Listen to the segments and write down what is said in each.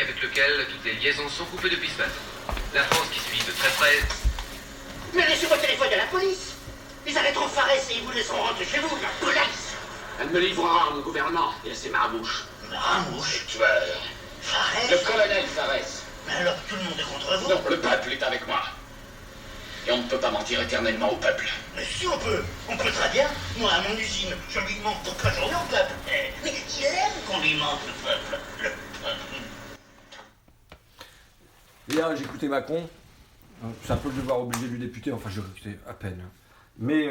avec lequel toutes les liaisons sont coupées depuis ce matin. La France qui suit de très près. Mais laissez-moi téléphoner à la police. Ils arrêteront Farès et ils vous laisseront rentrer chez vous, la police. Elle me livrera mon gouvernement et c'est Marmouche. Marmouche? Tueur. Farès? Le colonel Farès. Mais alors tout le monde est contre vous? Non, le peuple est avec moi. Et on ne peut pas mentir éternellement au peuple. Mais si on peut très bien. Moi, à mon usine, je lui mente toute la journée au peuple. Mais il aime qu'on lui mente, le peuple. Le peuple. Hier, j'écoutais Macron. C'est un peu le devoir obligé du député, enfin, j'ai écouté à peine. Mais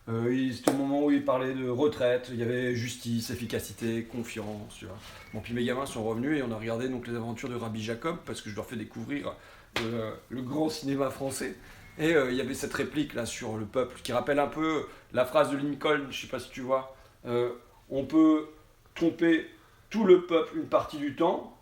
c'était au moment où il parlait de retraite, il y avait justice, efficacité, confiance, tu vois. Bon, puis mes gamins sont revenus et on a regardé donc les aventures de Rabbi Jacob, parce que je leur fais découvrir le grand cinéma français. Et il y avait cette réplique là sur le peuple qui rappelle un peu la phrase de Lincoln, je sais pas si tu vois. On peut tromper tout le peuple une partie du temps,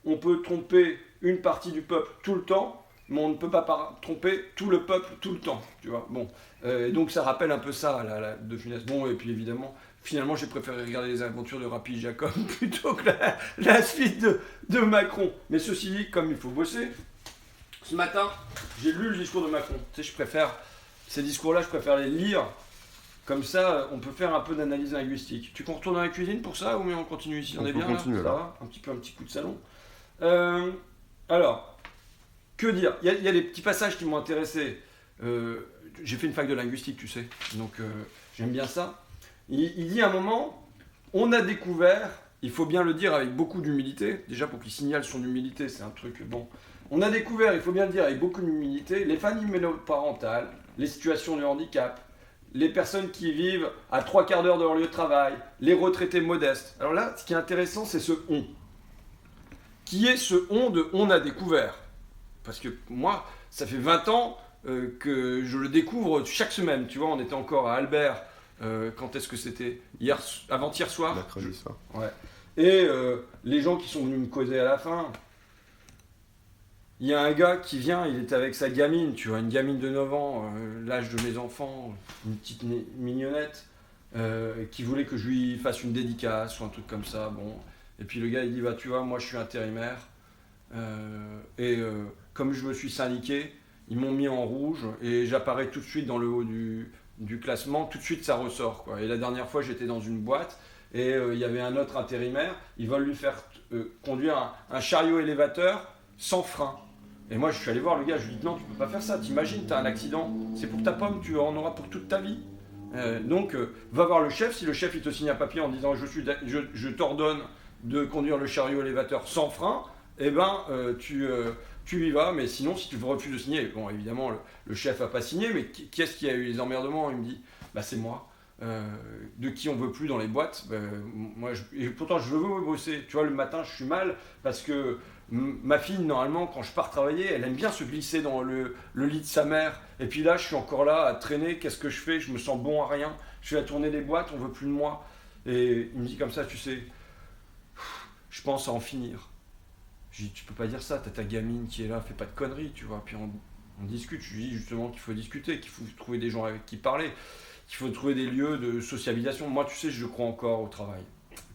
on peut tromper une partie du peuple tout le temps, mais on ne peut pas tromper tout le peuple tout le temps, tu vois. Bon, et donc ça rappelle un peu ça, de Funès. Bon, et puis évidemment, finalement, j'ai préféré regarder les aventures de Rabbi Jacob plutôt que la suite de Macron. Mais ceci dit, comme il faut bosser, ce matin, j'ai lu le discours de Macron. Tu sais, je préfère, ces discours-là, je préfère les lire. Comme ça, on peut faire un peu d'analyse linguistique. Tu retournes dans la cuisine pour ça ou on continue ici? On est bien continuer, là, là. ça va un petit coup de salon. Alors, que dire? Il y a des petits passages qui m'ont intéressé. J'ai fait une fac de linguistique, tu sais, donc j'aime bien ça. Il dit à un moment, on a découvert, il faut bien le dire avec beaucoup d'humilité, déjà pour qu'il signale son humilité, c'est un truc bon. On a découvert, il faut bien le dire avec beaucoup d'humilité, les familles monoparentales, les situations de handicap, les personnes qui vivent à 3/4 d'heure de leur lieu de travail, les retraités modestes. Alors là, ce qui est intéressant, c'est ce « on ». Qui est ce « on » de « on a découvert ». Parce que moi, ça fait 20 ans que je le découvre chaque semaine. Tu vois, on était encore à Albert. Quand est-ce que c'était? Avant-hier soir. Mercredi soir. Ouais. Et les gens qui sont venus me causer à la fin. Il y a un gars qui vient, il était avec sa gamine, tu vois, une gamine de 9 ans, l'âge de mes enfants, une petite mignonnette, qui voulait que je lui fasse une dédicace ou un truc comme ça. Bon. Et puis le gars, il dit, bah tu vois, moi je suis intérimaire. Comme je me suis syndiqué, ils m'ont mis en rouge et j'apparais tout de suite dans le haut du classement, tout de suite ça ressort, quoi. Et la dernière fois j'étais dans une boîte et il y avait un autre intérimaire, ils veulent lui faire conduire un chariot élévateur sans frein. Et moi je suis allé voir le gars, je lui ai dit non, tu peux pas faire ça, t'imagines, t'as un accident, c'est pour ta pomme, tu en auras pour toute ta vie. Donc va voir le chef, si le chef il te signe un papier en disant je t'ordonne de conduire le chariot élévateur sans frein, eh ben tu y vas, mais sinon si tu refuses de signer, bon évidemment le chef n'a pas signé, mais qui est-ce qui a eu les emmerdements? Il me dit, bah c'est moi. De qui on veut plus dans les boîtes, moi et pourtant je veux bosser, tu vois, le matin je suis mal parce que ma fille normalement quand je pars travailler elle aime bien se glisser dans le lit de sa mère, et puis là je suis encore là à traîner, qu'est-ce que je fais? Je me sens bon à rien, je vais à tourner les boîtes, on veut plus de moi, et il me dit comme ça, tu sais, je pense à en finir. Je dis, tu peux pas dire ça, t'as ta gamine qui est là, fais pas de conneries, tu vois, puis on discute, je lui dis justement qu'il faut discuter, qu'il faut trouver des gens avec qui parler, qu'il faut trouver des lieux de socialisation. Moi, tu sais, je crois encore au travail,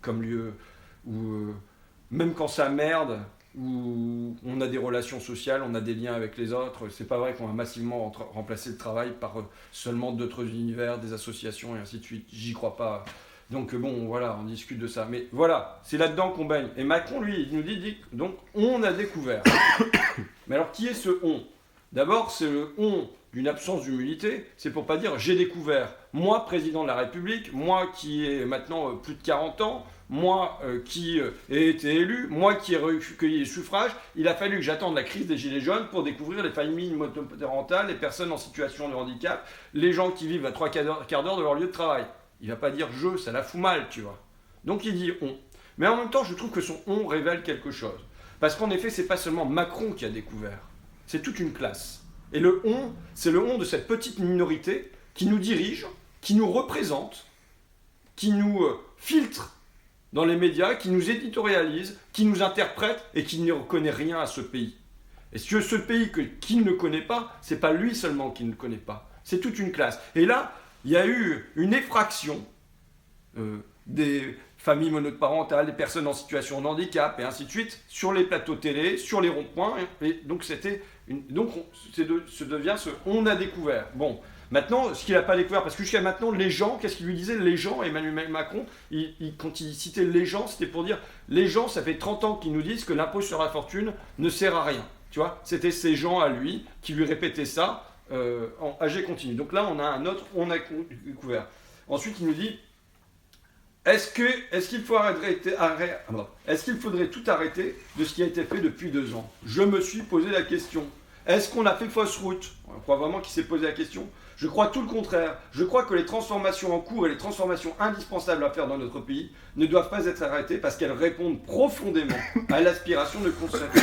comme lieu où, même quand ça merde, où on a des relations sociales, on a des liens avec les autres, c'est pas vrai qu'on va massivement remplacer le travail par seulement d'autres univers, des associations et ainsi de suite, j'y crois pas. Donc bon, voilà, on discute de ça. Mais voilà, c'est là-dedans qu'on baigne. Et Macron, lui, il nous dit donc, on a découvert. Mais alors, qui est ce on? D'abord, c'est le on d'une absence d'humilité. C'est pour pas dire, j'ai découvert. Moi, président de la République, moi qui ai maintenant plus de 40 ans, moi qui ai été élu, moi qui ai recueilli les suffrages, il a fallu que j'attende la crise des Gilets jaunes pour découvrir les familles monoparentales, les personnes en situation de handicap, les gens qui vivent à 3/4 d'heure de leur lieu de travail. Il va pas dire je, ça la fout mal, tu vois. Donc il dit on. Mais en même temps, je trouve que son on révèle quelque chose. Parce qu'en effet, c'est pas seulement Macron qui a découvert. C'est toute une classe. Et le on, c'est le on de cette petite minorité qui nous dirige, qui nous représente, qui nous filtre dans les médias, qui nous éditorialise, qui nous interprète et qui ne reconnaît rien à ce pays. Et si ce pays qu'il ne connaît pas, c'est pas lui seulement qui ne le connaît pas. C'est toute une classe. Et là, il y a eu une effraction des familles monoparentales, les personnes en situation de handicap, et ainsi de suite, sur les plateaux télé, sur les ronds-points. Et donc, on a découvert. Bon, maintenant, ce qu'il n'a pas découvert, parce que jusqu'à maintenant, les gens, qu'est-ce qu'il lui disait? Les gens, Emmanuel Macron, quand il citait les gens, c'était pour dire, les gens, ça fait 30 ans qu'ils nous disent que l'impôt sur la fortune ne sert à rien. Tu vois, c'était ces gens à lui qui lui répétaient ça en AG continu. Donc là, on a un autre, on a découvert. Ensuite, il nous dit, est-ce qu'il faudrait tout arrêter de ce qui a été fait depuis 2 ans? Je me suis posé la question. Est-ce qu'on a fait fausse route? On croit vraiment qu'il s'est posé la question. Je crois tout le contraire. Je crois que les transformations en cours et les transformations indispensables à faire dans notre pays ne doivent pas être arrêtées parce qu'elles répondent profondément à l'aspiration de conserver.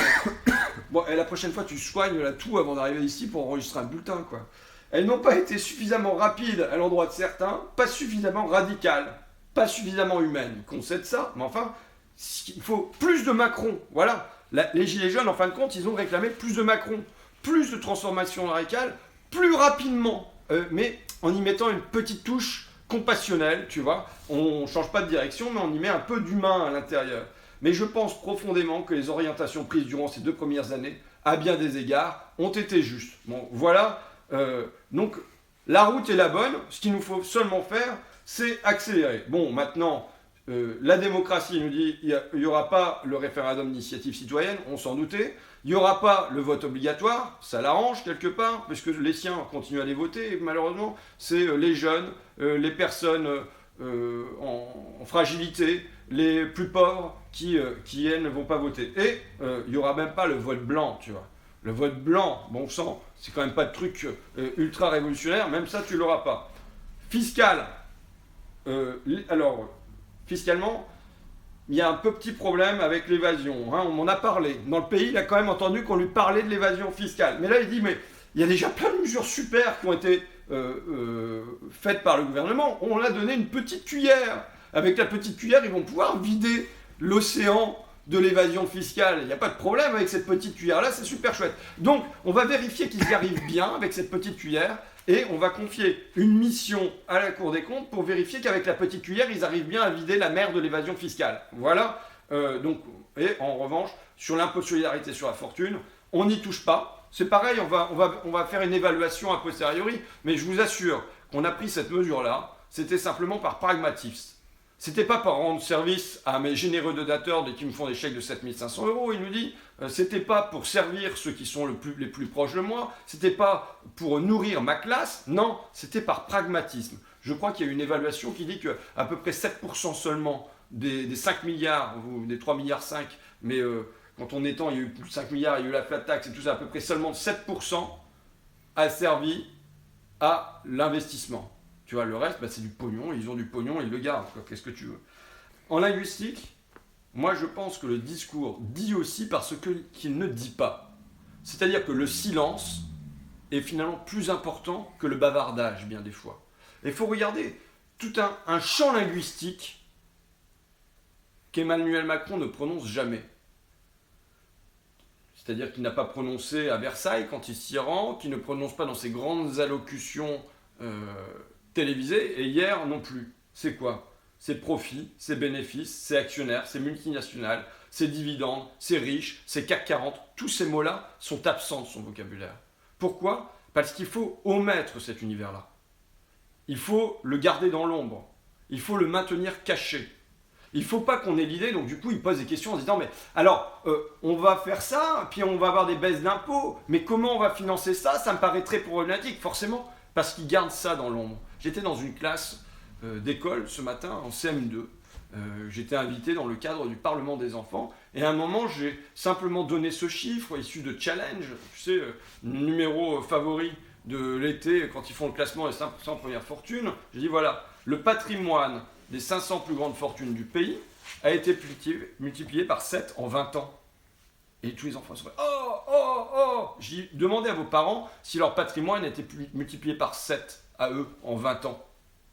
Bon, et la prochaine fois, tu soignes la toux avant d'arriver ici pour enregistrer un bulletin, quoi. Elles n'ont pas été suffisamment rapides à l'endroit de certains, pas suffisamment radicales, pas suffisamment humaines. Qu'on sait de ça, mais enfin, il faut plus de Macron. Voilà. Les Gilets jaunes, en fin de compte, ils ont réclamé plus de Macron, plus de transformation radicale, plus rapidement, mais en y mettant une petite touche compassionnelle, tu vois. On ne change pas de direction, mais on y met un peu d'humain à l'intérieur. Mais je pense profondément que les orientations prises durant ces 2 premières années, à bien des égards, ont été justes. Bon, voilà. Donc, la route est la bonne. Ce qu'il nous faut seulement faire, c'est accélérer. Bon, maintenant, la démocratie nous dit il n'y aura pas le référendum d'initiative citoyenne, on s'en doutait. Il n'y aura pas le vote obligatoire, ça l'arrange quelque part, puisque les siens continuent à les voter. Et malheureusement, c'est les jeunes, les personnes en fragilité, les plus pauvres qui elles, ne vont pas voter. Et il n'y aura même pas le vote blanc, tu vois. Le vote blanc, bon sang, c'est quand même pas de truc ultra révolutionnaire, même ça, tu l'auras pas. Fiscal. Fiscalement, il y a un petit problème avec l'évasion. Hein, on m'en a parlé. Dans le pays, il a quand même entendu qu'on lui parlait de l'évasion fiscale. Mais là, il dit, mais il y a déjà plein de mesures super qui ont été faites par le gouvernement. On a donné une petite cuillère. Avec la petite cuillère, ils vont pouvoir vider l'océan de l'évasion fiscale. Il n'y a pas de problème avec cette petite cuillère-là, c'est super chouette. Donc, on va vérifier qu'ils y arrivent bien avec cette petite cuillère et on va confier une mission à la Cour des comptes pour vérifier qu'avec la petite cuillère, ils arrivent bien à vider la mer de l'évasion fiscale. Voilà. Et en revanche, sur l'impôt de solidarité sur la fortune, on n'y touche pas. C'est pareil, on va faire une évaluation a posteriori, mais je vous assure qu'on a pris cette mesure-là, c'était simplement par pragmatisme. C'était pas pour rendre service à mes généreux donateurs qui me font des chèques de 7 500 €, il nous dit. C'était pas pour servir ceux qui sont les plus proches de moi. C'était pas pour nourrir ma classe. Non, c'était par pragmatisme. Je crois qu'il y a une évaluation qui dit qu'à peu près 7% seulement des 5 milliards, ou des 3 milliards 5, mais quand on étend, il y a eu plus de 5 milliards, il y a eu la flat tax et tout ça, à peu près seulement 7% a servi à l'investissement. Tu vois, le reste, c'est du pognon, ils ont du pognon, ils le gardent, quoi. Qu'est-ce que tu veux? En linguistique, moi je pense que le discours dit aussi parce qu'il ne dit pas. C'est-à-dire que le silence est finalement plus important que le bavardage, bien des fois. Et il faut regarder tout un champ linguistique qu'Emmanuel Macron ne prononce jamais. C'est-à-dire qu'il n'a pas prononcé à Versailles quand il s'y rend, qu'il ne prononce pas dans ses grandes allocutions télévisé, et hier non plus. C'est quoi? C'est profit, c'est bénéfice, c'est actionnaire, c'est multinational, c'est dividende, c'est riche, c'est CAC 40. Tous ces mots-là sont absents de son vocabulaire. Pourquoi? Parce qu'il faut omettre cet univers-là. Il faut le garder dans l'ombre. Il faut le maintenir caché. Il ne faut pas qu'on ait l'idée, donc du coup il pose des questions en se disant mais alors on va faire ça, puis on va avoir des baisses d'impôts, mais comment on va financer ça? Ça me paraît très problématique, forcément, parce qu'ils gardent ça dans l'ombre. J'étais dans une classe d'école ce matin, en CM2. J'étais invité dans le cadre du Parlement des enfants. Et à un moment, j'ai simplement donné ce chiffre issu de Challenge, tu sais, numéro favori de l'été, quand ils font le classement des 500 premières fortunes. J'ai dit voilà, le patrimoine des 500 plus grandes fortunes du pays a été multiplié par 7 en 20 ans. Et tous les enfants se disent oh. J'ai demandé à vos parents si leur patrimoine a été multiplié par 7 à eux en 20 ans.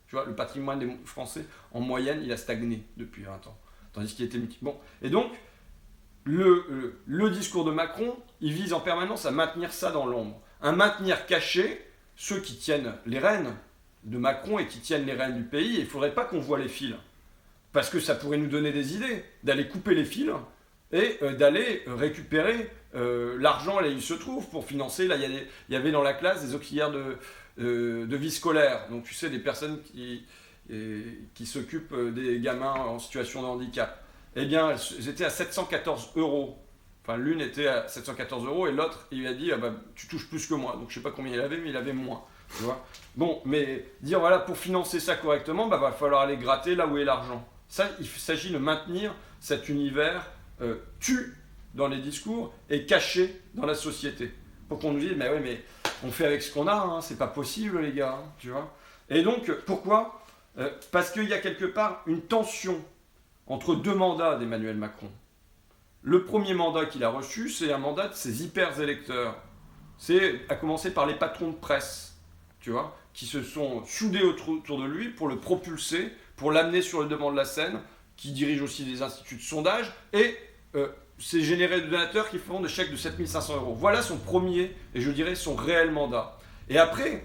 Tu vois, le patrimoine des Français, en moyenne, il a stagné depuis 20 ans. Tandis qu'il était multiplié. Bon. Et donc, le discours de Macron, il vise en permanence à maintenir ça dans l'ombre. À maintenir caché ceux qui tiennent les rênes de Macron et qui tiennent les rênes du pays. Il ne faudrait pas qu'on voit les fils. parce que ça pourrait nous donner des idées, d'aller couper les fils et d'aller récupérer l'argent là où il se trouve pour financer. Là, il y avait dans la classe des auxiliaires de vie scolaire, donc tu sais, des personnes qui s'occupent des gamins en situation de handicap. Eh bien, elles étaient à 714 €. Enfin, l'une était à 714 € et l'autre, il lui a dit, ah bah, tu touches plus que moi. Donc, je sais pas combien il avait, mais il avait moins. Tu vois. Bon, mais dire, voilà, pour financer ça correctement, bah, va falloir aller gratter là où est l'argent. Ça, il s'agit de maintenir cet univers tu dans les discours et caché dans la société. Pour qu'on nous dise, mais oui, mais on fait avec ce qu'on a, hein, c'est pas possible, les gars. Hein, tu vois. Et donc, pourquoi parce qu'il y a quelque part une tension entre deux mandats d'Emmanuel Macron. Le premier mandat qu'il a reçu, c'est un mandat de ses hyper-électeurs. C'est à commencer par les patrons de presse, tu vois, qui se sont soudés autour de lui pour le propulser, pour l'amener sur le devant de la scène, qui dirige aussi des instituts de sondage, et c'est générer des donateurs qui font des chèques de 7 500 €. Voilà son premier, et je dirais son réel mandat. Et après,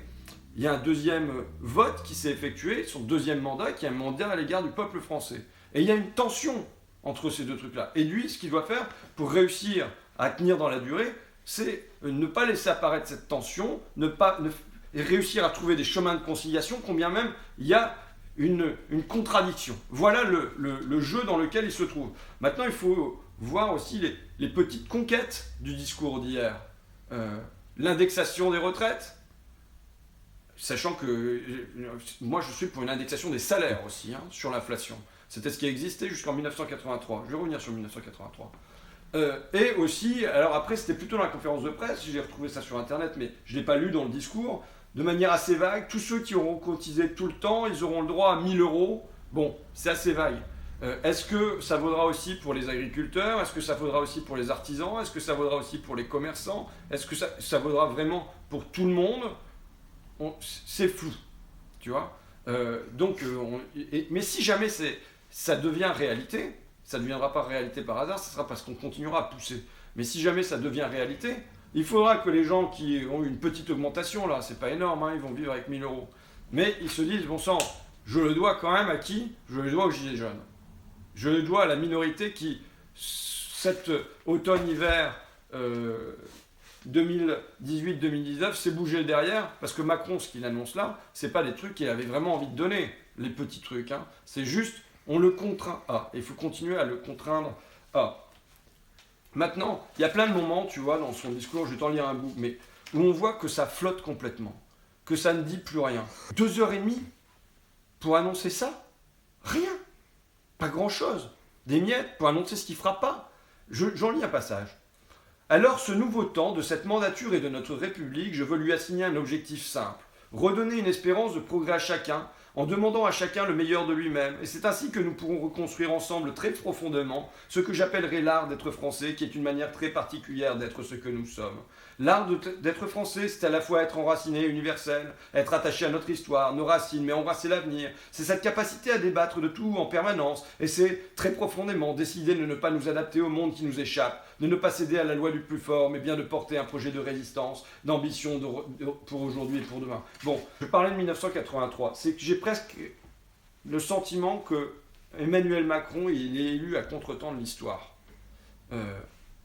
il y a un deuxième vote qui s'est effectué, son deuxième mandat, qui est un mandat à l'égard du peuple français. Et il y a une tension entre ces deux trucs-là. Et lui, ce qu'il doit faire pour réussir à tenir dans la durée, c'est ne pas laisser apparaître cette tension, et réussir à trouver des chemins de conciliation, combien même il y a une contradiction. Voilà le jeu dans lequel il se trouve. Maintenant, il faut voir aussi les petites conquêtes du discours d'hier. L'indexation des retraites, sachant que moi je suis pour une indexation des salaires aussi, hein, sur l'inflation. C'était ce qui existait jusqu'en 1983. Je vais revenir sur 1983. Et aussi, alors après c'était plutôt dans la conférence de presse, j'ai retrouvé ça sur internet, mais je ne l'ai pas lu dans le discours, de manière assez vague, tous ceux qui auront cotisé tout le temps, ils auront le droit à 1 000 €. Bon, c'est assez vague. Est-ce que ça vaudra aussi pour les agriculteurs? Est-ce que ça vaudra aussi pour les artisans? Est-ce que ça vaudra aussi pour les commerçants? Est-ce que ça vaudra vraiment pour tout le monde? C'est flou, tu vois. Mais si jamais ça devient réalité, ça ne deviendra pas réalité par hasard, ce sera parce qu'on continuera à pousser. Mais si jamais ça devient réalité, il faudra que les gens qui ont eu une petite augmentation, là, c'est pas énorme, hein, ils vont vivre avec 1 000 €. Mais ils se disent, bon sang, je le dois quand même à qui? Je le dois aux Gilets jaunes. Je le dois à la minorité qui, cet automne-hiver 2018-2019, s'est bougé le derrière, parce que Macron, ce qu'il annonce là, c'est pas des trucs qu'il avait vraiment envie de donner, les petits trucs. Hein. C'est juste, on le contraint à. Et il faut continuer à le contraindre à. Maintenant, il y a plein de moments, tu vois, dans son discours, je vais t'en lire un bout, mais où on voit que ça flotte complètement, que ça ne dit plus rien. 2h30 pour annoncer ça? Rien. Pas grand-chose. Des miettes pour annoncer ce qu'il ne fera pas. J'en lis un passage. Alors, ce nouveau temps de cette mandature et de notre République, je veux lui assigner un objectif simple. Redonner une espérance de progrès à chacun, en demandant à chacun le meilleur de lui-même. Et c'est ainsi que nous pourrons reconstruire ensemble très profondément ce que j'appellerais l'art d'être français, qui est une manière très particulière d'être ce que nous sommes. L'art d'être français, c'est à la fois être enraciné, universel, être attaché à notre histoire, nos racines, mais embrasser l'avenir. C'est cette capacité à débattre de tout en permanence, et c'est très profondément décider de ne pas nous adapter au monde qui nous échappe, de ne pas céder à la loi du plus fort, mais bien de porter un projet de résistance, d'ambition pour aujourd'hui et pour demain. Bon, je parlais de 1983, c'est que j'ai presque le sentiment que Emmanuel Macron, il est élu à contretemps de l'histoire.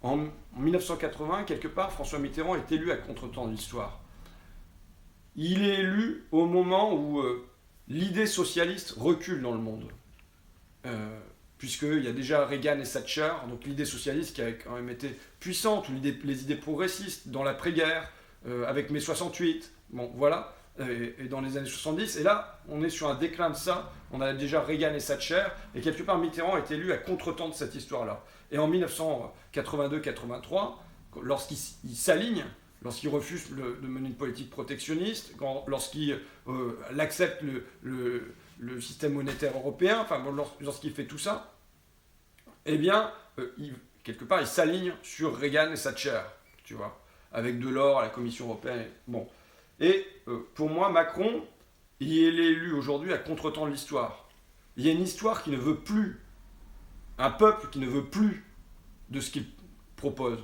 En 1980, quelque part, François Mitterrand est élu à contretemps de l'histoire. Il est élu au moment où l'idée socialiste recule dans le monde. Puisqu'il y a déjà Reagan et Thatcher, donc l'idée socialiste qui a quand même été puissante, ou les idées progressistes dans l'après-guerre, avec mai 68, bon voilà, et dans les années 70, et là, on est sur un déclin de ça, on a déjà Reagan et Thatcher, et quelque part Mitterrand est élu à contre-temps de cette histoire-là. Et en 1982-83, lorsqu'il s'aligne, lorsqu'il refuse de mener une politique protectionniste, lorsqu'il accepte le système monétaire européen, enfin, lorsqu'il fait tout ça, eh bien, quelque part, il s'aligne sur Reagan et Thatcher, tu vois, avec Delors à la Commission européenne. Bon. Et pour moi, Macron, il est élu aujourd'hui à contre-temps de l'histoire. Il y a une histoire qui ne veut plus, un peuple qui ne veut plus de ce qu'il propose,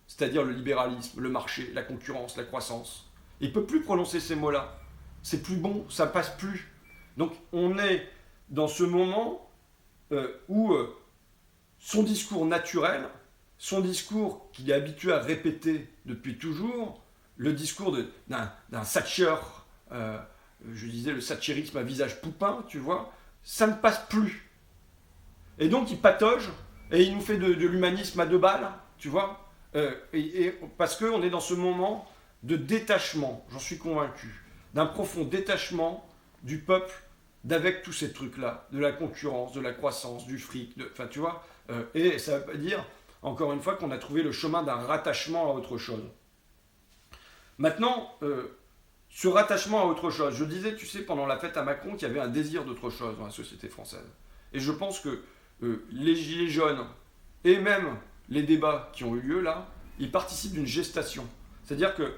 c'est-à-dire le libéralisme, le marché, la concurrence, la croissance. Il ne peut plus prononcer ces mots-là. C'est plus bon, ça ne passe plus. Donc on est dans ce moment où son discours naturel, son discours qu'il est habitué à répéter depuis toujours, le discours d'un Thatcher, je disais le thatcherisme à visage poupin, tu vois, ça ne passe plus. Et donc il patauge, et il nous fait de l'humanisme à 2 balles, tu vois, parce qu'on est dans ce moment de détachement, j'en suis convaincu, d'un profond détachement du peuple d'avec tous ces trucs-là, de la concurrence, de la croissance, du fric, enfin tu vois, et ça ne veut pas dire, encore une fois, qu'on a trouvé le chemin d'un rattachement à autre chose. Maintenant, ce rattachement à autre chose, je disais, tu sais, pendant la fête à Macron, qu'il y avait un désir d'autre chose dans la société française. Et je pense que les gilets jaunes, et même les débats qui ont eu lieu là, ils participent d'une gestation. C'est-à-dire que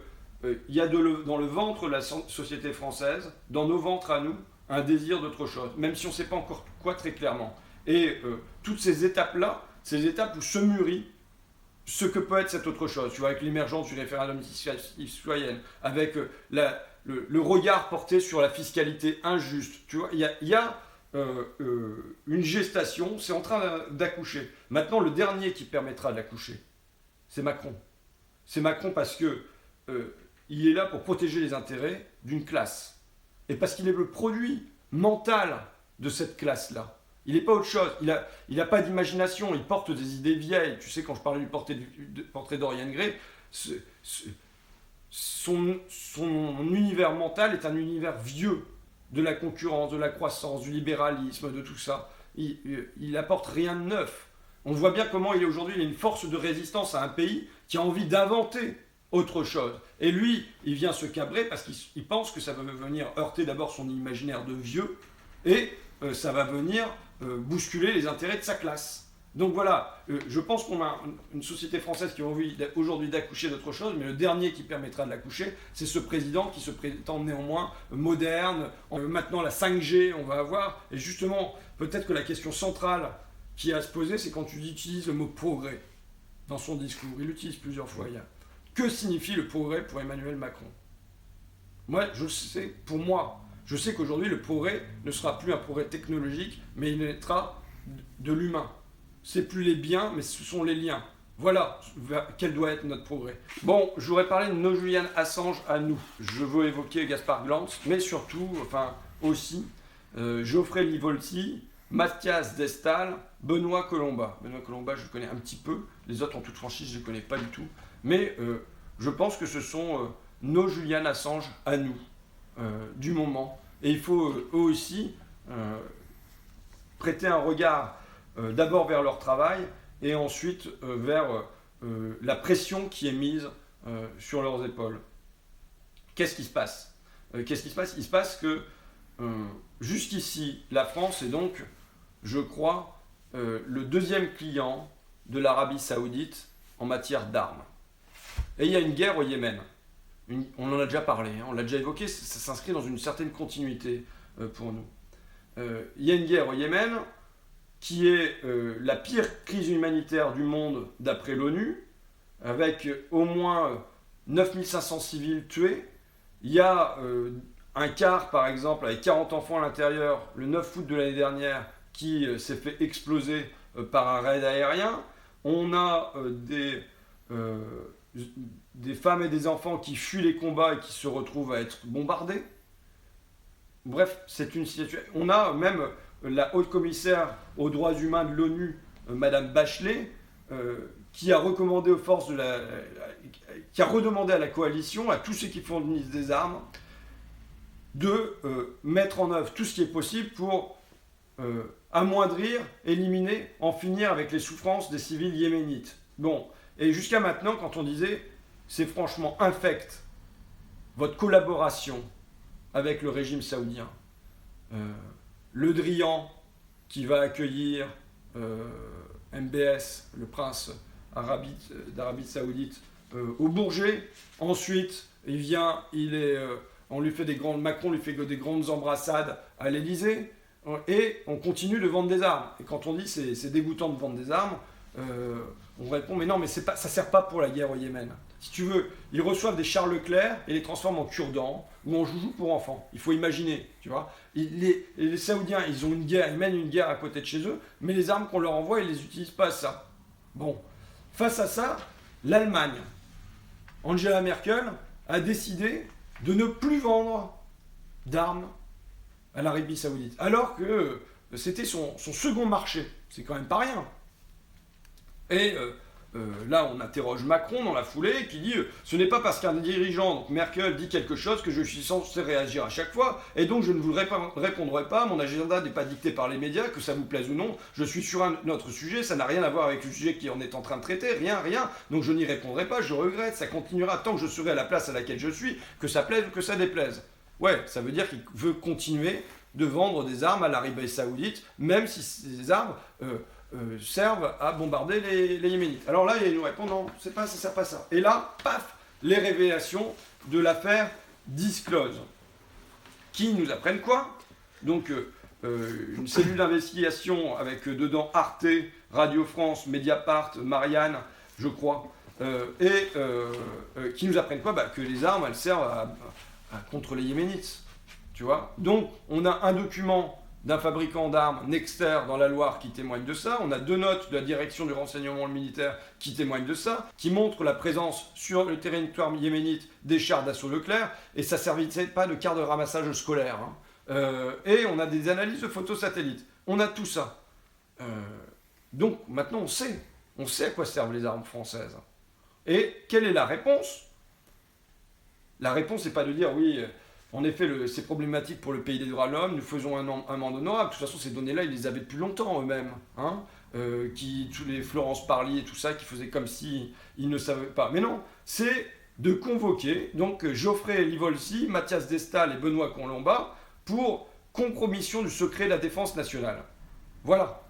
il y a dans le ventre de la société française, dans nos ventres à nous, un désir d'autre chose, même si on ne sait pas encore quoi très clairement. Et toutes ces étapes-là, ces étapes où se mûrit ce que peut être cette autre chose, tu vois, avec l'émergence du référendum citoyen, avec le regard porté sur la fiscalité injuste, tu vois, il y a une gestation, c'est en train d'accoucher. Maintenant, le dernier qui permettra d'accoucher, c'est Macron. C'est Macron parce que il est là pour protéger les intérêts d'une classe. Et parce qu'il est le produit mental de cette classe-là. Il n'est pas autre chose. Il n'a pas d'imagination. Il porte des idées vieilles. Tu sais, quand je parlais du portrait d'Oriane Gray, son univers mental est un univers vieux de la concurrence, de la croissance, du libéralisme, de tout ça. Il apporte rien de neuf. On voit bien comment il est aujourd'hui. Il est une force de résistance à un pays qui a envie d'inventer autre chose. Et lui, il vient se cabrer parce qu'il pense que ça va venir heurter d'abord son imaginaire de vieux et ça va venir bousculer les intérêts de sa classe. Donc voilà, je pense qu'on a une société française qui a envie aujourd'hui d'accoucher d'autre chose, mais le dernier qui permettra de l'accoucher, c'est ce président qui se prétend néanmoins moderne. Maintenant la 5G, on va avoir, et justement, peut-être que la question centrale qui a à se poser, c'est quand tu utilises le mot progrès dans son discours. Il l'utilise plusieurs fois. Que signifie le progrès pour Emmanuel Macron? Moi, je sais, pour moi, je sais qu'aujourd'hui, le progrès ne sera plus un progrès technologique, mais il naîtra de l'humain. C'est plus les biens, mais ce sont les liens. Voilà quel doit être notre progrès. Bon, je voudrais parler de nos Julian Assange à nous. Je veux évoquer Gaspard Glantz, mais surtout, enfin aussi, Geoffrey Livolti, Mathias Destal, Benoît Colomba. Benoît Colomba, je le connais un petit peu. Les autres, en toute franchise, je ne les connais pas du tout. Mais je pense que ce sont nos Julian Assange à nous, du moment. Et il faut eux aussi prêter un regard d'abord vers leur travail et ensuite vers la pression qui est mise sur leurs épaules. Qu'est-ce qui se passe? Il se passe que jusqu'ici, la France est donc, je crois, le deuxième client de l'Arabie Saoudite en matière d'armes. Et il y a une guerre au Yémen. On en a déjà parlé, on l'a déjà évoqué, ça s'inscrit dans une certaine continuité pour nous. Il y a une guerre au Yémen qui est la pire crise humanitaire du monde d'après l'ONU, avec au moins 9500 civils tués. Il y a un quart, par exemple, avec 40 enfants à l'intérieur, le 9 août de l'année dernière, qui s'est fait exploser par un raid aérien. On a des femmes et des enfants qui fuient les combats et qui se retrouvent à être bombardés. Bref, c'est une situation... On a même la haute commissaire aux droits humains de l'ONU, Madame Bachelet, qui a recommandé aux forces qui a redemandé à la coalition, à tous ceux qui fournissent des armes, de mettre en œuvre tout ce qui est possible pour amoindrir, éliminer, en finir avec les souffrances des civils yéménites. Bon, et jusqu'à maintenant, quand on disait c'est franchement infect votre collaboration avec le régime saoudien, Le Drian qui va accueillir MBS, le prince d'Arabie Saoudite, au Bourget. Ensuite, on lui fait Macron lui fait des grandes embrassades à l'Élysée. Et on continue de vendre des armes. Et quand on dit c'est dégoûtant de vendre des armes, On répond, mais non, mais ça sert pas pour la guerre au Yémen. Si tu veux, ils reçoivent des chars Leclerc et les transforment en cure-dents ou en joujou pour enfants. Il faut imaginer, tu vois. Les Saoudiens, ils ont une guerre, ils mènent une guerre à côté de chez eux, mais les armes qu'on leur envoie, ils les utilisent pas à ça. Bon, face à ça, l'Allemagne, Angela Merkel, a décidé de ne plus vendre d'armes à l'Arabie Saoudite, alors que c'était son second marché. C'est quand même pas rien. Et là, on interroge Macron dans la foulée, qui dit ce n'est pas parce qu'un dirigeant, donc Merkel, dit quelque chose que je suis censé réagir à chaque fois, et donc je ne vous répondrai pas, mon agenda n'est pas dicté par les médias, que ça vous plaise ou non, je suis sur un autre sujet, ça n'a rien à voir avec le sujet qu'on est en train de traiter, rien, donc je n'y répondrai pas, je regrette, ça continuera tant que je serai à la place à laquelle je suis, que ça plaise ou que ça déplaise. Ouais, ça veut dire qu'il veut continuer de vendre des armes à l'Arabie Saoudite, même si ces armes servent à bombarder les Yéménites. Alors là, il nous répond non, c'est pas ça, sert pas ça. Et là, paf, les révélations de l'affaire Disclose, qui nous apprennent quoi? Donc, une cellule d'investigation avec dedans Arte, Radio France, Mediapart, Marianne, je crois, qui nous apprennent quoi? Que les armes, elles servent contre les Yéménites. Tu vois? Donc, on a un document d'un fabricant d'armes, Nexter, dans la Loire, qui témoigne de ça. On a 2 notes de la direction du renseignement militaire qui témoignent de ça, qui montrent la présence sur le territoire yéménite des chars d'assaut Leclerc, et ça ne servissait pas de carte de ramassage scolaire. Et on a des analyses de photos satellites. On a tout ça. Donc, maintenant, on sait à quoi servent les armes françaises. Et quelle est la réponse? La réponse, c'est pas de dire, oui... En effet, c'est problématique pour le pays des droits de l'homme, nous faisons un amende honorable. De toute façon, ces données-là, ils les avaient depuis longtemps eux-mêmes. Tous les Florence Parly et tout ça, qui faisaient comme si ils ne savaient pas. Mais non, c'est de convoquer donc Geoffrey Livolsi, Mathias Destal et Benoît Colomba pour compromission du secret de la défense nationale. Voilà.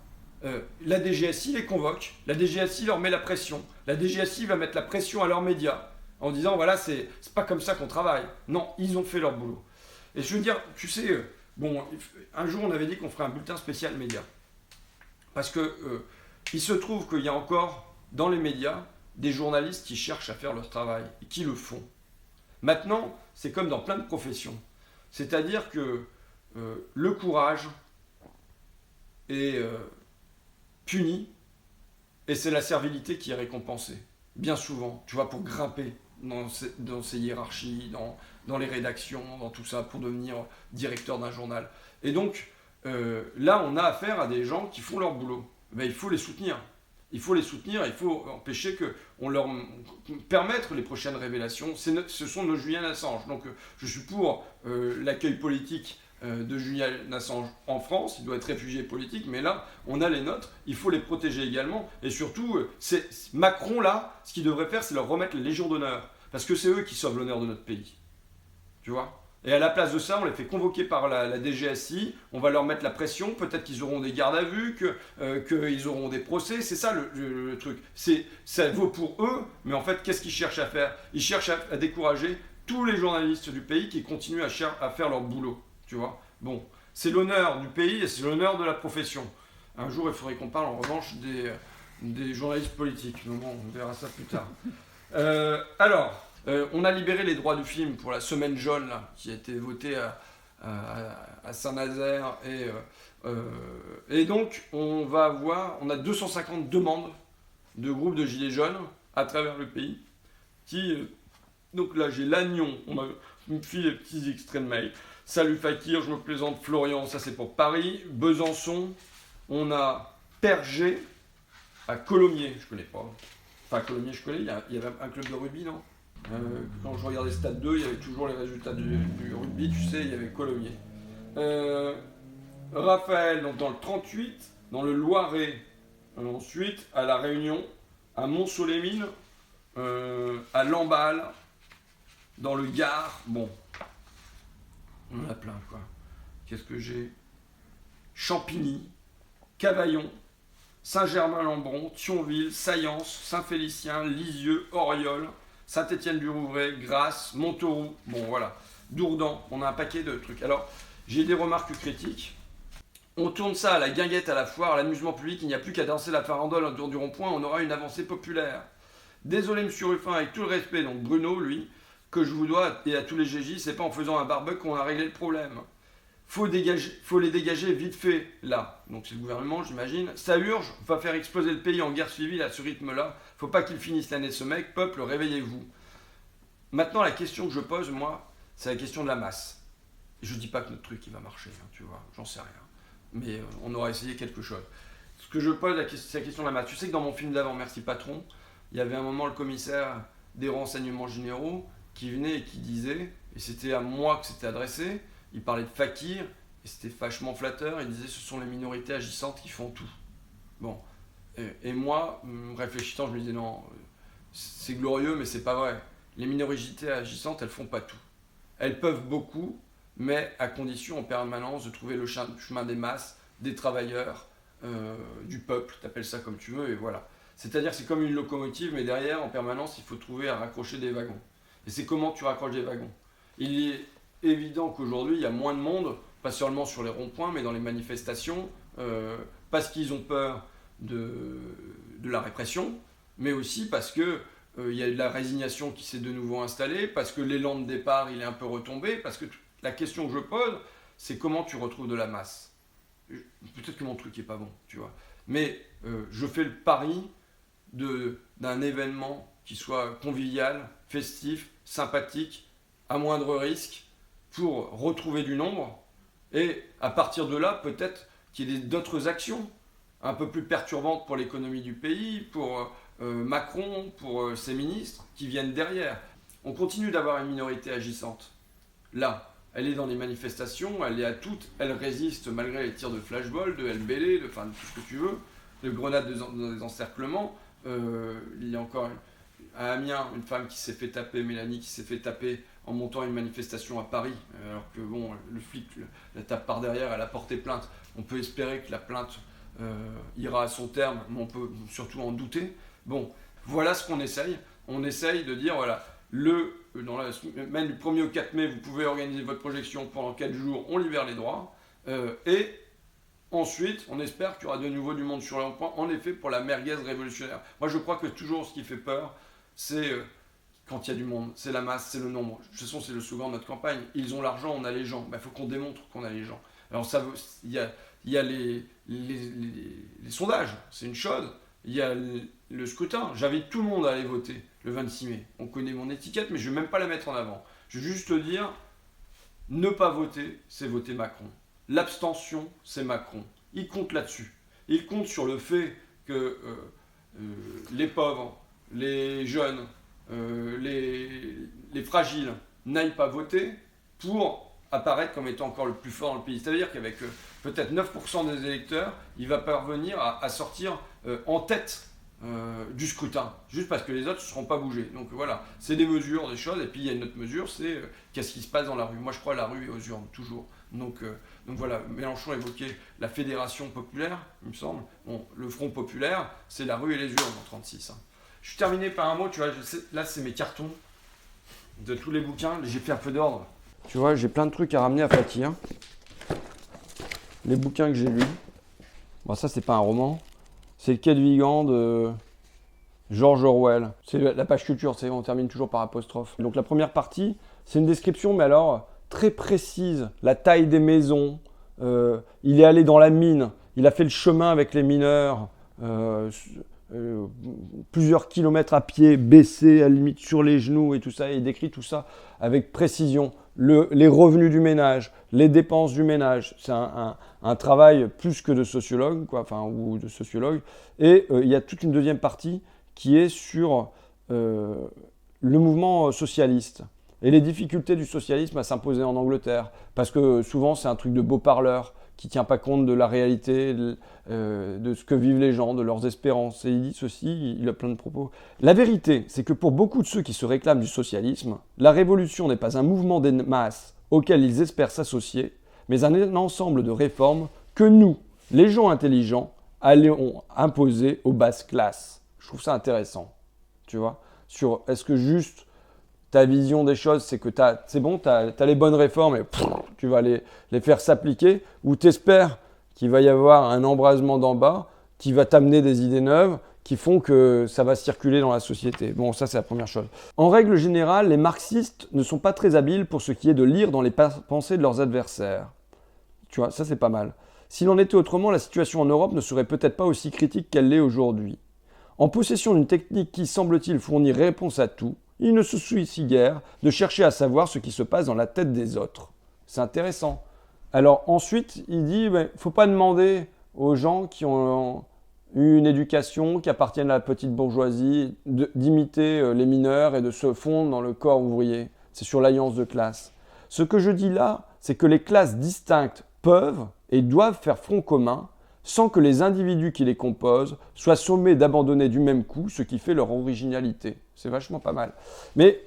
La DGSI les convoque, la DGSI leur met la pression, la DGSI va mettre la pression à leurs médias, en disant voilà, c'est pas comme ça qu'on travaille. Non, ils ont fait leur boulot. Et je veux dire, tu sais, un jour on avait dit qu'on ferait un bulletin spécial médias. Parce que il se trouve qu'il y a encore dans les médias des journalistes qui cherchent à faire leur travail et qui le font. Maintenant, c'est comme dans plein de professions. C'est-à-dire que le courage est puni et c'est la servilité qui est récompensée. Bien souvent, tu vois, pour grimper dans ces hiérarchies, dans les rédactions, dans tout ça, pour devenir directeur d'un journal. Et donc, là, on a affaire à des gens qui font leur boulot. Il faut les soutenir. Il faut les soutenir, il faut empêcher qu'on leur permettre les prochaines révélations. Ce sont nos Julian Assange. Donc, je suis pour l'accueil politique de Julian Assange en France. Il doit être réfugié politique, mais là, on a les nôtres. Il faut les protéger également. Et surtout, Macron, là, ce qu'il devrait faire, c'est leur remettre les légions d'honneur. Parce que c'est eux qui sauvent l'honneur de notre pays. Tu vois ? Et à la place de ça, on les fait convoquer par la DGSI, on va leur mettre la pression, peut-être qu'ils auront des gardes à vue, qu'ils auront des procès, c'est ça le truc. Ça vaut pour eux, mais en fait, qu'est-ce qu'ils cherchent à faire ? Ils cherchent à décourager tous les journalistes du pays qui continuent à faire leur boulot, tu vois. Bon, c'est l'honneur du pays et c'est l'honneur de la profession. Un jour, il faudrait qu'on parle en revanche des journalistes politiques, mais bon, on verra ça plus tard. On a libéré les droits du film pour la semaine jaune là, qui a été votée à Saint-Nazaire et donc on a 250 demandes de groupes de gilets jaunes à travers le pays donc là j'ai Lannion, on me file les petits extraits de mail. Salut Fakir, je me présente Florian, ça c'est pour Paris. Besançon, on a Perger à Colomiers, je connais pas. Enfin Colomiers je connais, il y avait un club de rugby non ? Quand je regardais Stade 2, il y avait toujours les résultats du rugby, tu sais, il y avait Colomiers. Raphaël, donc dans le 38, dans le Loiret, ensuite à La Réunion, à Mont-Solémine, à Lamballe, dans le Gard, bon, on en a plein quoi. Qu'est-ce que j'ai ? Champigny, Cavaillon, Saint-Germain-Lembron, Thionville, Saillance, Saint-Félicien, Lisieux, Auriol, Saint-Étienne-du-Rouvray, Grasse, Montauroux, bon voilà, Dourdan, on a un paquet de trucs. Alors, j'ai des remarques critiques. On tourne ça à la guinguette à la foire, à l'amusement public, il n'y a plus qu'à danser la farandole autour du rond-point, on aura une avancée populaire. Désolé monsieur Ruffin, avec tout le respect, donc Bruno, lui, que je vous dois, et à tous les GJ, c'est pas en faisant un barbecue qu'on a réglé le problème. Faut les dégager vite fait, là. Donc c'est le gouvernement, j'imagine. Ça urge, va faire exploser le pays en guerre civile à ce rythme-là. Faut pas qu'il finisse l'année ce mec, peuple, réveillez-vous. Maintenant, la question que je pose, moi, c'est la question de la masse. Je dis pas que notre truc, il va marcher, hein, tu vois, j'en sais rien. Mais on aura essayé quelque chose. Ce que je pose, c'est la question de la masse. Tu sais que dans mon film d'avant, Merci Patron, il y avait un moment le commissaire des renseignements généraux qui venait et qui disait, et c'était à moi que c'était adressé, il parlait de fakir, et c'était vachement flatteur, il disait ce sont les minorités agissantes qui font tout. Bon. Et moi, réfléchissant, je me disais non, c'est glorieux, mais c'est pas vrai. Les minorités agissantes, elles font pas tout. Elles peuvent beaucoup, mais à condition en permanence de trouver le chemin des masses, des travailleurs, du peuple, t'appelles ça comme tu veux, et voilà. C'est-à-dire c'est comme une locomotive, mais derrière, en permanence, il faut trouver à raccrocher des wagons. Et c'est comment tu raccroches des wagons. Il est évident qu'aujourd'hui, il y a moins de monde, pas seulement sur les ronds-points, mais dans les manifestations, parce qu'ils ont peur de la répression, mais aussi parce que il y a de la résignation qui s'est de nouveau installée, parce que l'élan de départ, il est un peu retombé, parce que la question que je pose, c'est comment tu retrouves de la masse. Peut-être que mon truc est pas bon, tu vois. Mais je fais le pari d'un événement qui soit convivial, festif, sympathique, à moindre risque, pour retrouver du nombre, et à partir de là, peut-être qu'il y ait d'autres actions un peu plus perturbantes pour l'économie du pays, pour Macron, pour ses ministres, qui viennent derrière. On continue d'avoir une minorité agissante. Là, elle est dans les manifestations, elle est à toutes, elle résiste malgré les tirs de flashball, de LBD, de tout ce que tu veux, de grenades des encerclements. Il y a encore à Amiens une femme qui s'est fait taper, Mélanie, qui s'est fait taper en montant une manifestation à Paris, alors que bon, le flic la tape par derrière, elle a porté plainte. On peut espérer que la plainte ira à son terme, mais on peut surtout en douter. Bon, voilà ce qu'on essaye. On essaye de dire, voilà, dans la semaine du 1er au 4 mai, vous pouvez organiser votre projection pendant 4 jours, on libère les droits. Et ensuite, on espère qu'il y aura de nouveau du monde sur le rond-point, en effet, pour la merguez révolutionnaire. Moi, je crois que toujours ce qui fait peur, c'est quand il y a du monde, c'est la masse, c'est le nombre. De toute façon, c'est le slogan de notre campagne. Ils ont l'argent, on a les gens. Il faut qu'on démontre qu'on a les gens. Alors, il y a les sondages, c'est une chose. Il y a le scrutin. J'invite tout le monde à aller voter le 26 mai. On connaît mon étiquette, mais je ne vais même pas la mettre en avant. Je vais juste te dire, ne pas voter, c'est voter Macron. L'abstention, c'est Macron. Il compte là-dessus. Il compte sur le fait que les pauvres, les jeunes, les fragiles n'aillent pas voter pour apparaître comme étant encore le plus fort dans le pays. C'est-à-dire qu'avec peut-être 9% des électeurs, il va parvenir à sortir en tête du scrutin, juste parce que les autres ne seront pas bougés. Donc voilà, c'est des mesures, des choses, et puis il y a une autre mesure, c'est qu'est-ce qui se passe dans la rue. Moi je crois à la rue et aux urnes, toujours. Donc voilà, Mélenchon évoquait la Fédération populaire, il me semble. Bon, le Front populaire, c'est la rue et les urnes en 36. Hein. Je suis terminé par un mot, tu vois, là c'est mes cartons de tous les bouquins, j'ai fait un peu d'ordre. Tu vois, j'ai plein de trucs à ramener à Fakir. Les bouquins que j'ai lus. Bon, ça, c'est pas un roman. C'est le Quai de Vigan de George Orwell. C'est la page culture, on termine toujours par apostrophe. Donc la première partie, c'est une description, mais alors très précise. La taille des maisons. Il est allé dans la mine. Il a fait le chemin avec les mineurs. Plusieurs kilomètres à pied, baissé à la limite sur les genoux et tout ça. Et il décrit tout ça avec précision. Les revenus du ménage, les dépenses du ménage, c'est un travail plus que de sociologue, quoi, ou de sociologue. Et il y a toute une deuxième partie qui est sur le mouvement socialiste et les difficultés du socialisme à s'imposer en Angleterre, parce que souvent c'est un truc de beau parleur qui ne tient pas compte de la réalité, de ce que vivent les gens, de leurs espérances. Et il dit ceci, il a plein de propos. La vérité, c'est que pour beaucoup de ceux qui se réclament du socialisme, la révolution n'est pas un mouvement des masses auquel ils espèrent s'associer, mais un ensemble de réformes que nous, les gens intelligents, allons imposer aux basses classes. Je trouve ça intéressant, tu vois. Sur est-ce que juste ta vision des choses, c'est que c'est bon, tu as les bonnes réformes et tu vas les faire s'appliquer, ou tu espères qu'il va y avoir un embrasement d'en bas qui va t'amener des idées neuves qui font que ça va circuler dans la société. Bon, ça, c'est la première chose. En règle générale, les marxistes ne sont pas très habiles pour ce qui est de lire dans les pensées de leurs adversaires. Tu vois, ça, c'est pas mal. S'il en était autrement, la situation en Europe ne serait peut-être pas aussi critique qu'elle l'est aujourd'hui. En possession d'une technique qui, semble-t-il, fournit réponse à tout, ils ne se soucient guère de chercher à savoir ce qui se passe dans la tête des autres. C'est intéressant. Alors ensuite, il dit, il ne faut pas demander aux gens qui ont eu une éducation, qui appartiennent à la petite bourgeoisie, d'imiter les mineurs et de se fondre dans le corps ouvrier. C'est sur l'alliance de classe. Ce que je dis là, c'est que les classes distinctes peuvent et doivent faire front commun sans que les individus qui les composent soient sommés d'abandonner du même coup ce qui fait leur originalité. C'est vachement pas mal. Mais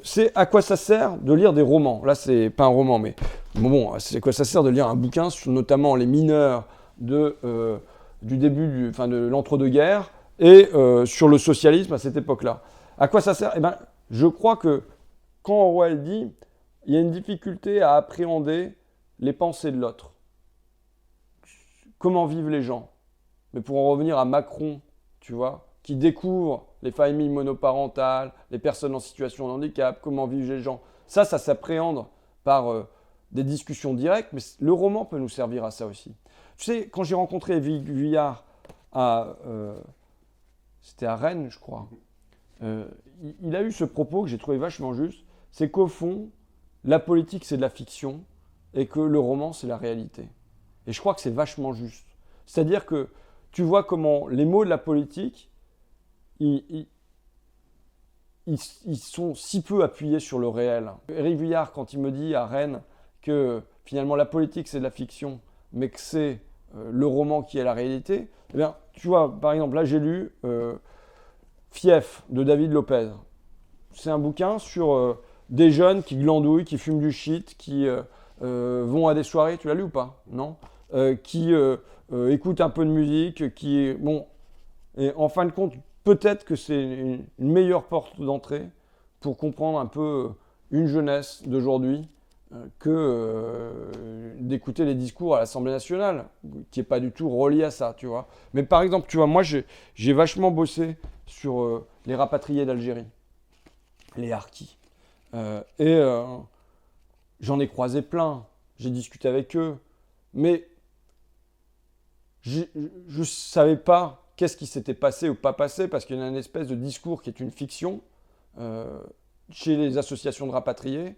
c'est à quoi ça sert de lire des romans? Là, c'est pas un roman, mais bon, c'est à quoi ça sert de lire un bouquin sur notamment les mineurs du début, de l'entre-deux-guerres et sur le socialisme à cette époque-là. À quoi ça sert? Eh ben, je crois que quand Orwell dit, il y a une difficulté à appréhender les pensées de l'autre. Comment vivent les gens? Mais pour en revenir à Macron, tu vois, qui découvre les familles monoparentales, les personnes en situation de handicap, comment vivent les gens. Ça s'appréhende par des discussions directes, mais le roman peut nous servir à ça aussi. Tu sais, quand j'ai rencontré Evie Vuillard c'était à Rennes, je crois, il a eu ce propos que j'ai trouvé vachement juste, c'est qu'au fond, la politique, c'est de la fiction, et que le roman, c'est la réalité. Et je crois que c'est vachement juste. C'est-à-dire que tu vois comment les mots de la politique, ils sont si peu appuyés sur le réel. Éric Vuillard, quand il me dit à Rennes que finalement la politique, c'est de la fiction, mais que c'est le roman qui est la réalité, eh bien, tu vois, par exemple, là, j'ai lu Fief de David Lopez. C'est un bouquin sur des jeunes qui glandouillent, qui fument du shit, qui vont à des soirées. Tu l'as lu ou pas? Non. Qui écoutent un peu de musique, bon, et en fin de compte, peut-être que c'est une meilleure porte d'entrée pour comprendre un peu une jeunesse d'aujourd'hui que d'écouter les discours à l'Assemblée nationale, qui n'est pas du tout relié à ça, tu vois. Mais par exemple, tu vois, moi, j'ai vachement bossé sur les rapatriés d'Algérie, les harkis. J'en ai croisé plein, j'ai discuté avec eux, mais je ne savais pas qu'est-ce qui s'était passé ou pas passé, parce qu'il y a une espèce de discours qui est une fiction chez les associations de rapatriés,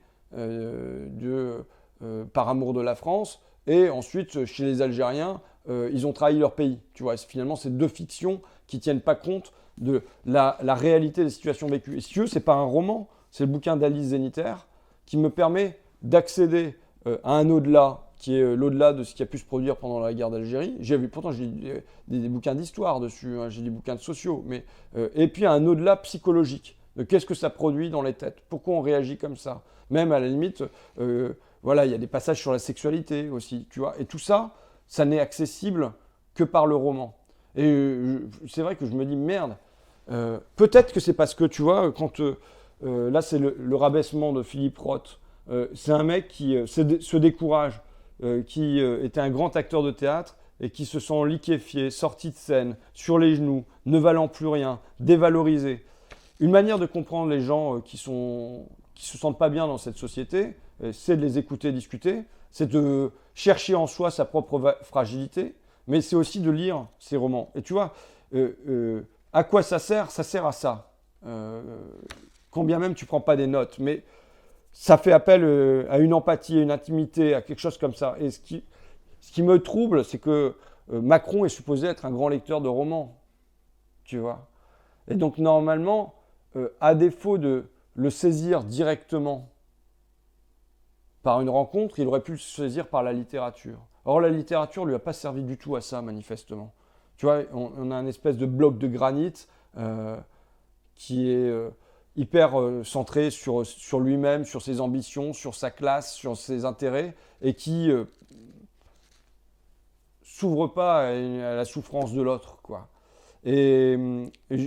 par amour de la France, et ensuite chez les Algériens, ils ont trahi leur pays. Tu vois, finalement, c'est deux fictions qui ne tiennent pas compte de la réalité des situations vécues. Et si tu veux, ce n'est pas un roman, c'est le bouquin d'Alice Zeniter qui me permet d'accéder à un au-delà qui est l'au-delà de ce qui a pu se produire pendant la guerre d'Algérie. Pourtant, j'ai des bouquins d'histoire dessus, hein, j'ai des bouquins de sociaux, et puis un au-delà psychologique, de qu'est-ce que ça produit dans les têtes, pourquoi on réagit comme ça. Même à la limite, voilà, il y a des passages sur la sexualité aussi, tu vois. Et tout ça, ça n'est accessible que par le roman. Et c'est vrai que je me dis, merde, peut-être que c'est parce que, tu vois, quand là, c'est le rabaissement de Philippe Roth. C'est un mec qui se décourage, qui était un grand acteur de théâtre et qui se sent liquéfié, sorti de scène, sur les genoux, ne valant plus rien, dévalorisé. Une manière de comprendre les gens qui se sentent pas bien dans cette société, c'est de les écouter discuter, c'est de chercher en soi sa propre fragilité, mais c'est aussi de lire ces romans. Et tu vois, à quoi ça sert? Ça sert à ça. Quand bien même tu prends pas des notes, mais ça fait appel à une empathie, à une intimité, à quelque chose comme ça. Et ce qui me trouble, c'est que Macron est supposé être un grand lecteur de romans, tu vois. Et donc normalement, à défaut de le saisir directement par une rencontre, il aurait pu le saisir par la littérature. Or, la littérature ne lui a pas servi du tout à ça, manifestement. Tu vois, on a un espèce de bloc de granit qui est hyper centré sur lui-même, sur ses ambitions, sur sa classe, sur ses intérêts, et qui s'ouvre pas à la souffrance de l'autre, quoi. Mais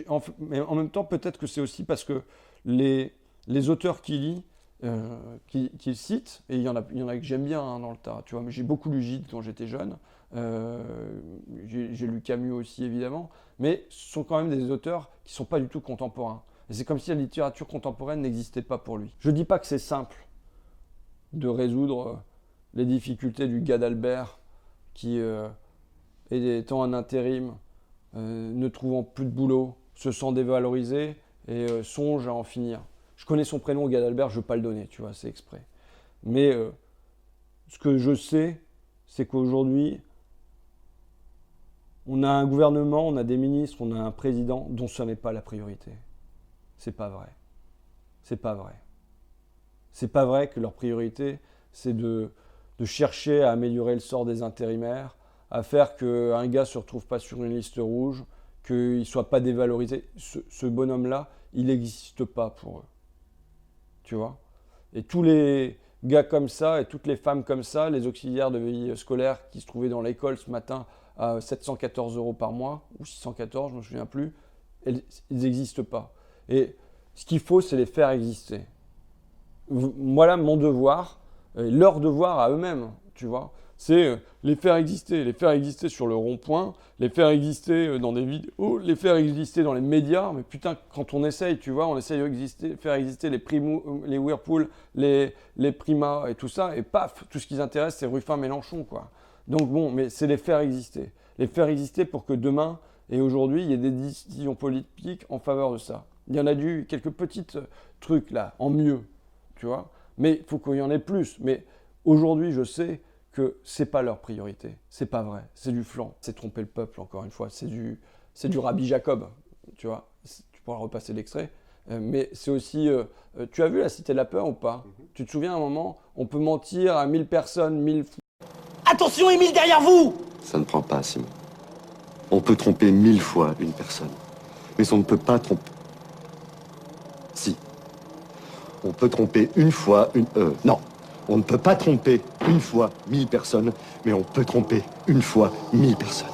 en même temps, peut-être que c'est aussi parce que les auteurs qu'il lit, qu'il cite, et il y en a que j'aime bien, hein, dans le tas, tu vois, mais j'ai beaucoup lu Gide quand j'étais jeune, j'ai lu Camus aussi, évidemment, mais ce sont quand même des auteurs qui ne sont pas du tout contemporains. Et c'est comme si la littérature contemporaine n'existait pas pour lui. Je ne dis pas que c'est simple de résoudre les difficultés du gars d'Albert qui, étant un intérim, ne trouvant plus de boulot, se sent dévalorisé et songe à en finir. Je connais son prénom, Gad Albert, je ne veux pas le donner, tu vois, c'est exprès. Mais ce que je sais, c'est qu'aujourd'hui, on a un gouvernement, on a des ministres, on a un président dont ce n'est pas la priorité. C'est pas vrai. C'est pas vrai. C'est pas vrai que leur priorité, c'est de chercher à améliorer le sort des intérimaires, à faire qu'un gars ne se retrouve pas sur une liste rouge, qu'il ne soit pas dévalorisé. Ce bonhomme-là, il n'existe pas pour eux. Tu vois ? Et tous les gars comme ça et toutes les femmes comme ça, les auxiliaires de vie scolaire qui se trouvaient dans l'école ce matin à 714 € par mois, ou 614, je ne me souviens plus, ils n'existent pas. Et ce qu'il faut, c'est les faire exister. Voilà mon devoir, leur devoir à eux-mêmes, tu vois. C'est les faire exister sur le rond-point, les faire exister dans des vidéos, les faire exister dans les médias. Mais putain, quand on essaye, tu vois, on essaye de faire exister les Whirlpool, les Prima et tout ça, et paf, tout ce qui les intéresse, c'est Ruffin, Mélenchon, quoi. Donc bon, mais c'est les faire exister. Les faire exister pour que demain et aujourd'hui, il y ait des décisions politiques en faveur de ça. Il y en a eu quelques petits trucs là, en mieux, tu vois. Mais il faut qu'il y en ait plus. Mais aujourd'hui, je sais que c'est pas leur priorité. C'est pas vrai. C'est du flan. C'est tromper le peuple, encore une fois. C'est du Rabbi Jacob, tu vois. Tu pourras repasser l'extrait. Mais c'est aussi... tu as vu La Cité de la Peur ou pas? Tu te souviens à un moment, on peut mentir à 1000 personnes, 1000 fois. Attention, Émile, derrière vous! Ça ne prend pas, Simon. On peut tromper 1000 fois une personne. Mais on ne peut pas tromper... Si. On peut tromper une fois une... Non. On ne peut pas tromper une fois 1000 personnes, mais on peut tromper une fois 1000 personnes.